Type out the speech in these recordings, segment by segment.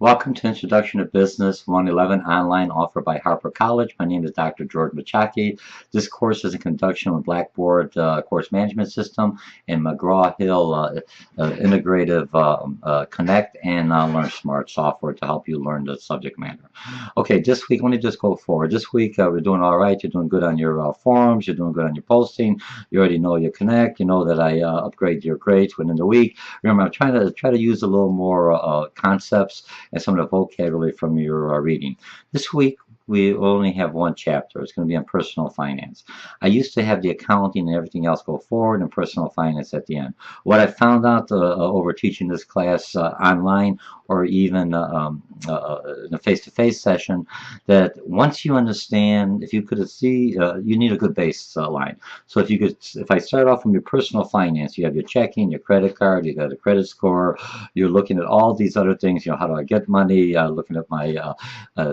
Welcome to Introduction to Business 111 online offered by Harper College. My name is Dr. George Mochocki. This course is in conjunction with Blackboard Course Management System and McGraw-Hill Integrative Connect and Learn Smart software to help you learn the subject matter. Okay, this week, let me just go forward. This week, we're doing all right. You're doing good on your forums. You're doing good on your posting. You already know your Connect. You know that I upgrade your grades within the week. Remember, I'm trying to use a little more concepts and some of the vocabulary from your reading. This week, we only have one chapter. It's going to be on personal finance. I used to have the accounting and everything else go forward and personal finance at the end. What I found out over teaching this class online or even in a face-to-face session, that once you understand, if you could see, you need a good baseline. So if I start off from your personal finance, you have your checking, your credit card, you got a credit score, you're looking at all these other things, how do I get money, looking at my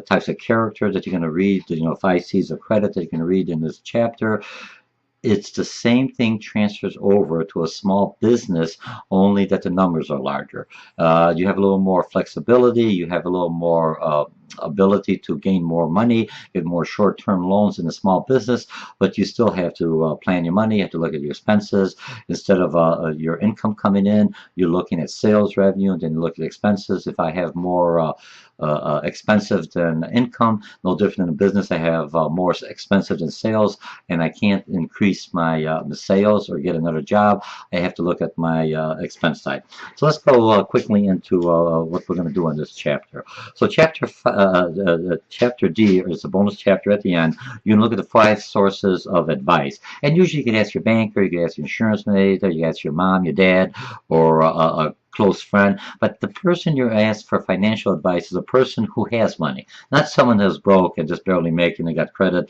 types of character that you're going to read, 5 C's of credit that you can read in this chapter. It's the same thing transfers over to a small business, only that the numbers are larger. You have a little more flexibility. You have a little more ability to gain more money, get more short-term loans in a small business, but you still have to plan your money. You have to look at your expenses. Instead of your income coming in, you're looking at sales revenue, and then you look at expenses. If I have more expensive than income, no different than a business. I have more expensive than sales, and I can't increase my sales or get another job. I have to look at my expense side. So let's go quickly into what we're going to do in this chapter. So chapter D is a bonus chapter at the end. You can look at the 5 sources of advice, and usually you can ask your banker, you can ask your insurance manager, you can ask your mom, your dad, or a close friend, but the person you're asked for financial advice is a person who has money, not someone that's broke and just barely making and got credit,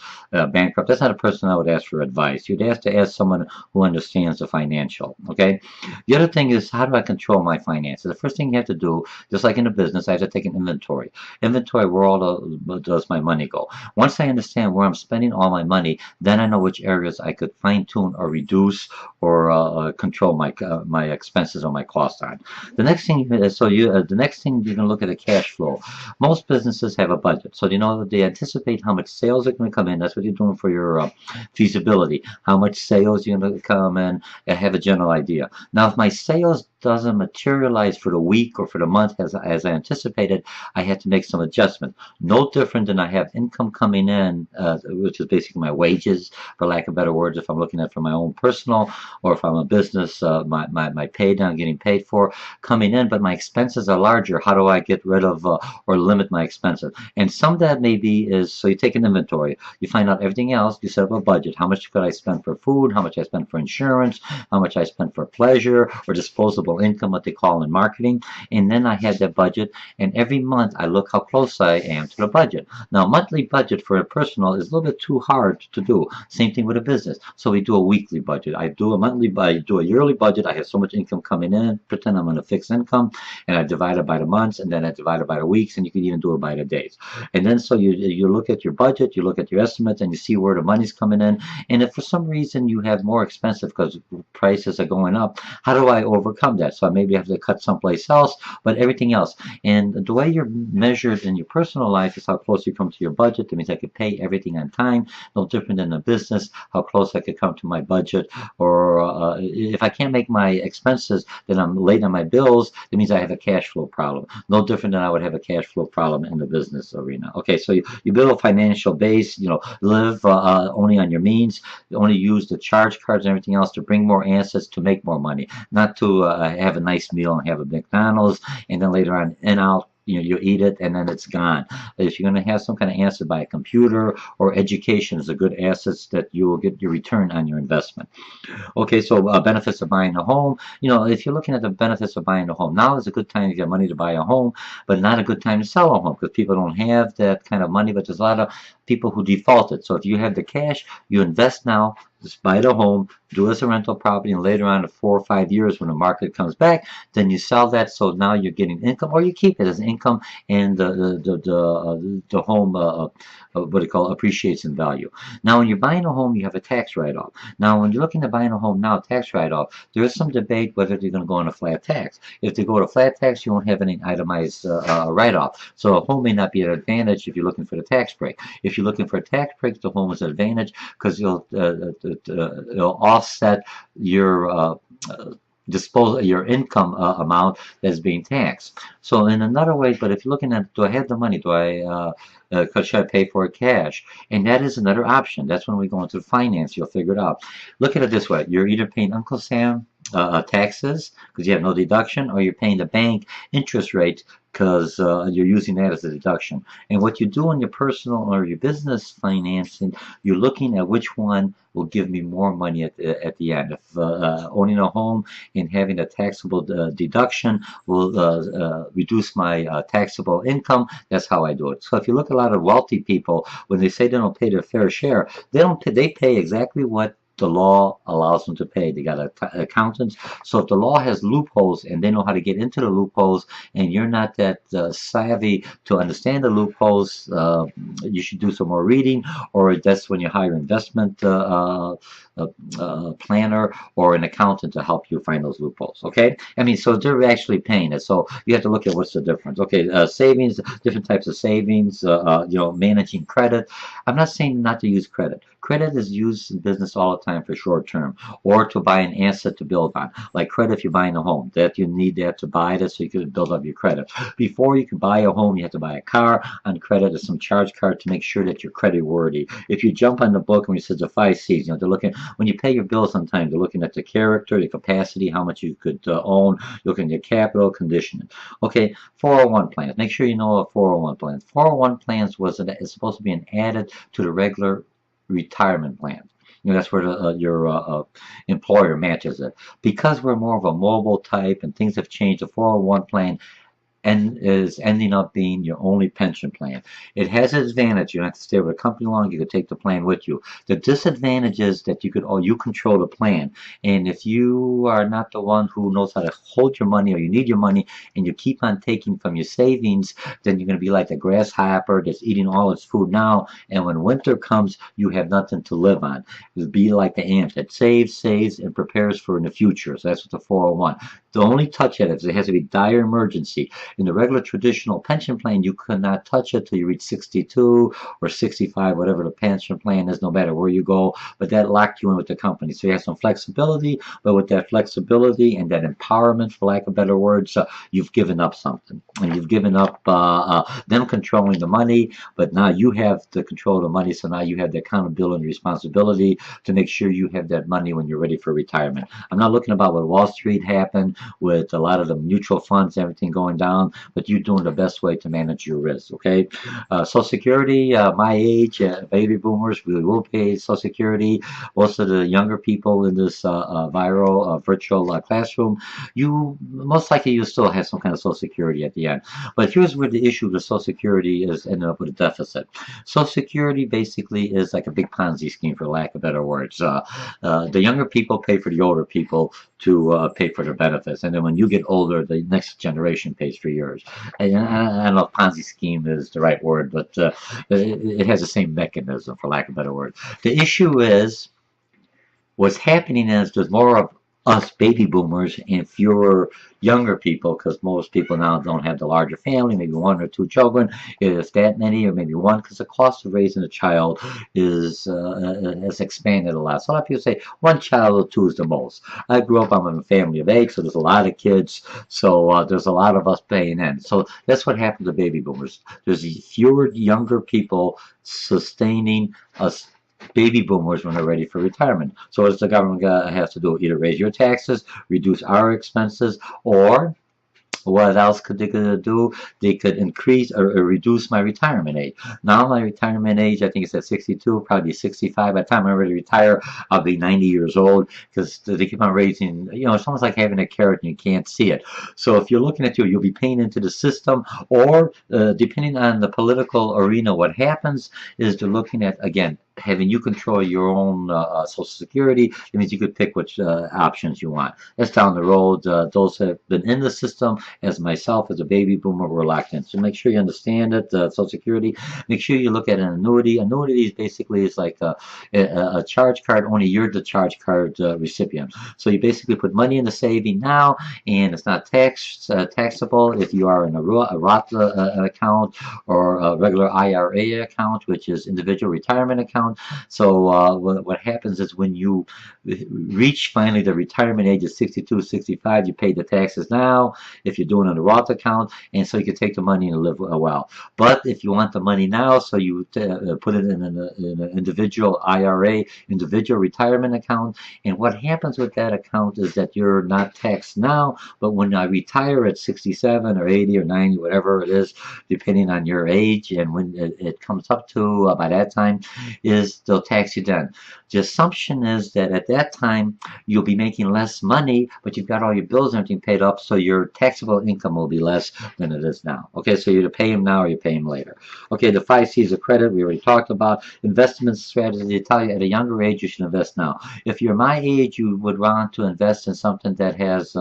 bankrupt. That's not a person I would ask for advice. You'd have to ask someone who understands the financial, okay? The other thing is, how do I control my finances? The first thing you have to do, just like in a business, I have to take an inventory. Inventory, where all does my money go? Once I understand where I'm spending all my money, then I know which areas I could fine-tune or reduce or control my expenses or my costs on. The next thing, the next thing you're going to look at a cash flow. Most businesses have a budget, so they anticipate how much sales are going to come in. That's what you're doing for your feasibility. How much sales you're going to come in, and have a general idea. Now, if my sales doesn't materialize for the week or for the month as I anticipated, I had to make some adjustments. No different than I have income coming in, which is basically my wages, for lack of better words, if I'm looking at from my own personal, or if I'm a business, my pay down, getting paid for, coming in, but my expenses are larger. How do I get rid of or limit my expenses? And some of that maybe is, so you take an inventory, you find out everything else, you set up a budget. How much could I spend for food? How much I spend for insurance? How much I spend for pleasure or disposable income, what they call in marketing? And then I had that budget, and every month I look how close I am to the budget. Now, monthly budget for a personal is a little bit too hard to do. Same thing with a business. So we do a weekly budget. I do a yearly budget. I have so much income coming in, pretend I'm on a fixed income, and I divide it by the months, and then I divide it by the weeks, and you can even do it by the days. And then so you look at your budget, you look at your estimates, and you see where the money's coming in. And if for some reason you have more expensive because prices are going up, how do I overcome that? So maybe I have to cut someplace else, but everything else. And the way you're measured in your personal life is how close you come to your budget. That means I could pay everything on time, no different than a business, how close I could come to my budget. Or if I can't make my expenses, then I'm late on my bills. That means I have a cash flow problem. No different than I would have a cash flow problem in the business arena. Okay, so you build a financial base, live only on your means, only use the charge cards and everything else to bring more assets to make more money, not to have a nice meal and have a McDonald's and then later on in out, you eat it and then it's gone. If you're going to have some kind of asset, buy a computer, or education is a good assets that you will get your return on your investment. Okay, so benefits of buying a home. If you're looking at the benefits of buying a home, now is a good time to get money to buy a home, but not a good time to sell a home because people don't have that kind of money. But there's a lot of people who defaulted. So if you have the cash, you invest now, just buy the home, do it as a rental property, and later on in 4 or 5 years when the market comes back, then you sell that. So now you're getting income, or you keep it as income, and the home what do you call it, appreciates in value. Now, when you're buying a home, you have a tax write-off. Now, when you're looking at buying a home now, tax write-off, there is some debate whether they're going to go on a flat tax. If they go to flat tax, you won't have any itemized write-off. So a home may not be an advantage if you're looking for the tax break. If you're looking for a tax break, the home is an advantage because it'll offset your your income amount that's being taxed. So in another way, but if you're looking at, do I have the money? Do I should I pay for it cash? And that is another option. That's when we go into finance. You'll figure it out. Look at it this way: you're either paying Uncle Sam taxes because you have no deduction, or you're paying the bank interest rate because you're using that as a deduction. And what you do in your personal or your business financing, you're looking at which one will give me more money at the end. If owning a home and having a taxable deduction will reduce my taxable income, that's how I do it. So if you look at a lot of wealthy people, when they say they don't pay their fair share, they don't pay, they pay exactly what the law allows them to pay. They got accountants. So if the law has loopholes and they know how to get into the loopholes, and you're not that savvy to understand the loopholes, you should do some more reading, or that's when you hire investment planner or an accountant to help you find those loopholes. Okay, I mean, so they're actually paying it. So you have to look at what's the difference. Okay, savings, different types of savings. Managing credit. I'm not saying not to use credit. Credit is used in business all the time for short term, or to buy an asset to build on. Like credit, if you're buying a home, that you need that to buy this so you can build up your credit. Before you can buy a home, you have to buy a car on credit or some charge card to make sure that you're credit worthy. If you jump on the book and it says the 5 C's, they're looking, when you pay your bills on time, they're looking at the character, the capacity, how much you could own, looking at your capital, condition. Okay, 401 plans. Make sure you know a 401 plan. 401 plans is supposed to be an added to the regular retirement plan. That's where your employer matches it. Because we're more of a mobile type and things have changed, the 401 plan and is ending up being your only pension plan. It has its advantage. You don't have to stay with a company long. You could take the plan with you. The disadvantage is that you control the plan. And if you are not the one who knows how to hold your money, or you need your money and you keep on taking from your savings, then you're going to be like the grasshopper that's eating all its food now. And when winter comes, you have nothing to live on. It'll be like the ant that saves, and prepares for in the future. So that's what the 401. The only touch it is it has to be dire emergency. In the regular traditional pension plan, you could not touch it till you reach 62 or 65, whatever the pension plan is, no matter where you go. But that locked you in with the company. So you have some flexibility, but with that flexibility and that empowerment, for lack of better words, you've given up something. And you've given up them controlling the money, but now you have the control of the money. So now you have the accountability and responsibility to make sure you have that money when you're ready for retirement. I'm not looking about what Wall Street happened with a lot of the mutual funds, everything going down, but you're doing the best way to manage your risk. Okay, Social Security, my age, baby boomers, we will pay Social Security. Most of the younger people in this virtual classroom, you most likely you still have some kind of Social Security at the end. But here's where the issue with Social Security is ending up with a deficit. Social Security basically is like a big Ponzi scheme, for lack of better words. The younger people pay for the older people to pay for their benefits, and then when you get older, the next generation pays for yours. And I don't know if Ponzi scheme is the right word, but it has the same mechanism, for lack of a better word. The issue is, what's happening is there's more of us baby boomers and fewer younger people, because most people now don't have the larger family, maybe 1 or 2 children, if that many, or maybe 1, because the cost of raising a child has expanded a lot. So a lot of people say 1 child or 2 is the most. I grew up, I'm in a family of 8, so there's a lot of kids, so there's a lot of us paying in. So that's what happened to baby boomers. There's fewer younger people sustaining us baby boomers when they're ready for retirement. So what does the government have to do? Either raise your taxes, reduce our expenses, or What else could they do? They could increase or reduce my retirement age. Now my retirement age, I think it's at 62, probably 65. By the time I really retire, I'll be 90 years old because they keep on raising. It's almost like having a carrot and you can't see it. So if you're looking at you'll be paying into the system, or depending on the political arena, what happens is they're looking at, again, having you control your own Social Security. It means you could pick which options you want. That's down the road. Those have been in the system, as myself, as a baby boomer, we're locked in. So make sure you understand it, Social Security. Make sure you look at an annuity. Annuities basically is like a charge card, only you're the charge card recipient. So you basically put money in the saving now, and it's not taxable if you are in a Roth account or a regular IRA account, which is individual retirement account. So what happens is when you reach finally the retirement age of 62, 65, you pay the taxes now if you're doing it on a Roth account, and so you can take the money and live well. But if you want the money now, so you put it in an individual IRA, individual retirement account, and what happens with that account is that you're not taxed now, but when I retire at 67 or 80 or 90, whatever it is, depending on your age, and when it comes up to by that time, is they'll tax you then. The assumption is that at that time you'll be making less money, but you've got all your bills and everything paid up, so your taxable income will be less than it is now. Okay, so you either pay them now or you pay them later. Okay, the 5 C's of credit we already talked about. Investment strategy, they tell you at a younger age you should invest now. If you're my age, you would want to invest in something that has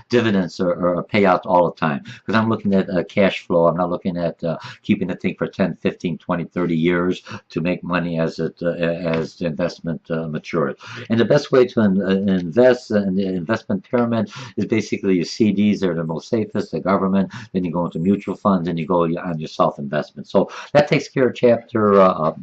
dividends or payouts all the time, because I'm looking at cash flow. I'm not looking at keeping the thing for 10, 15, 20, 30 years to make money as the investment matures. And the best way to invest in the investment pyramid is basically your CDs are the most safest, the government, then you go into mutual funds, and you go on your self-investment. So that takes care of chapter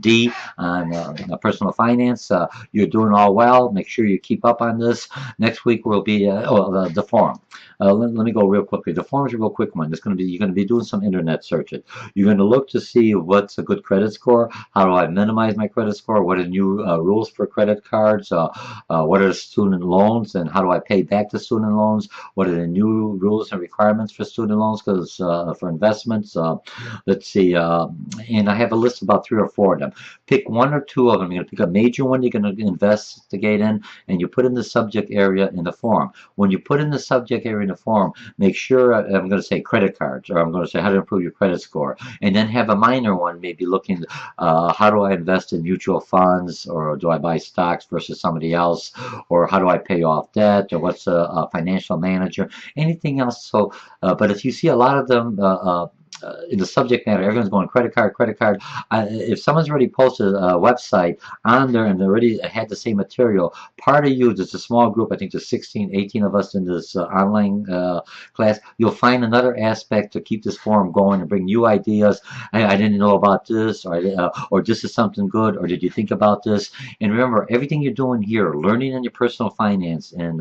D on personal finance. You're doing all well. Make sure you keep up on this. Next week will be the forum. Let me go real quickly. The form is a real quick one. It's going to be, you're going to be doing some internet searching. You're going to look to see what's a good credit score. How do I minimize my credit score? What are new rules for credit cards? What are student loans, and how do I pay back the student loans? What are the new rules and requirements for student loans? Because for investments, let's see. And I have a list of about 3 or 4 of them. Pick 1 or 2 of them. You're going to pick a major one you're going to investigate in, and you put in the subject area in the form. When you put in the subject area in the form, make sure, I'm going to say credit cards, or I'm going to say how to improve your credit score, and then have a minor one, maybe looking how do I invest in mutual funds, or do I buy stocks versus somebody else, or how do I pay off debt, or what's a financial manager, anything else. So but if you see a lot of them in the subject matter, everyone's going credit card, credit card. If someone's already posted a website on there and they already had the same material, part of you, there's a small group, I think there's 16, 18 of us in this online class, you'll find another aspect to keep this forum going and bring new ideas. I didn't know about this, or this is something good, or did you think about this? And remember, everything you're doing here, learning in your personal finance and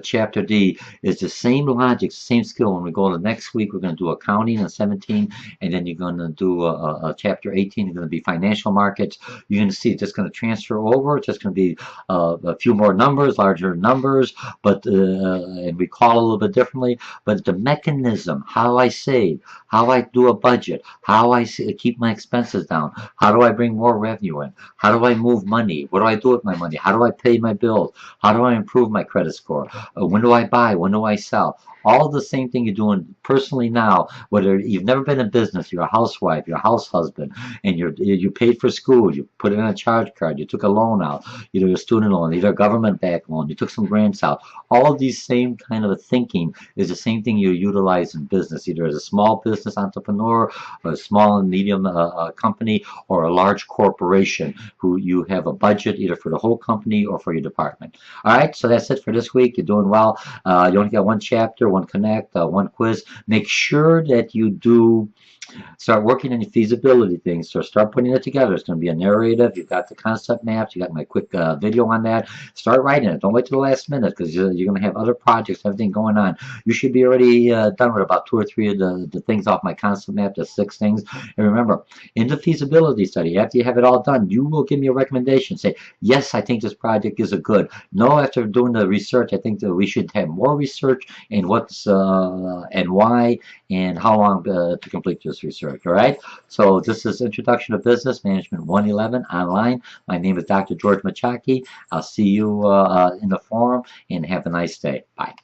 chapter D, is the same logic, same skill. When we go to next week, we're going to do accounting in 17, and then you're going to do a chapter 18. It's going to be financial markets. You're going to see it's just going to transfer over. It's just going to be a few more numbers, larger numbers, but and we call a little bit differently. But the mechanism, how I save, how I do a budget, how I keep my expenses down, how do I bring more revenue in, how do I move money, what do I do with my money, how do I pay my bills, how do I improve my credit score, when do I buy, when do I sell. All the same thing you're doing personally now, whether you've never been in business, you're a housewife, you're a house husband, and you paid for school, you put it on a charge card, you took a loan out, either a student loan, either a government-backed loan, you took some grants out. All of these same kind of thinking is the same thing you utilize in business, either as a small business entrepreneur, or a small and medium company, or a large corporation who you have a budget either for the whole company or for your department. All right, so that's it for this week. You're doing well. You only got 1 chapter, 1 connect, 1 quiz. Make sure that you do start working on your feasibility things. So start putting it together. It's going to be a narrative. You've got the concept maps. You got my quick video on that. Start writing it. Don't wait till the last minute because you're going to have other projects, everything going on. You should be already done with about 2 or 3 of the things off my concept map, the 6 things. And remember, in the feasibility study, after you have it all done, you will give me a recommendation. Say, yes, I think this project is a good. No, after doing the research, I think that we should have more research and what's and why and how long to complete this research. All right. So this is Introduction to Business Management 111 online. My name is Dr. George Mochocki. I'll see you in the forum and have a nice day. Bye.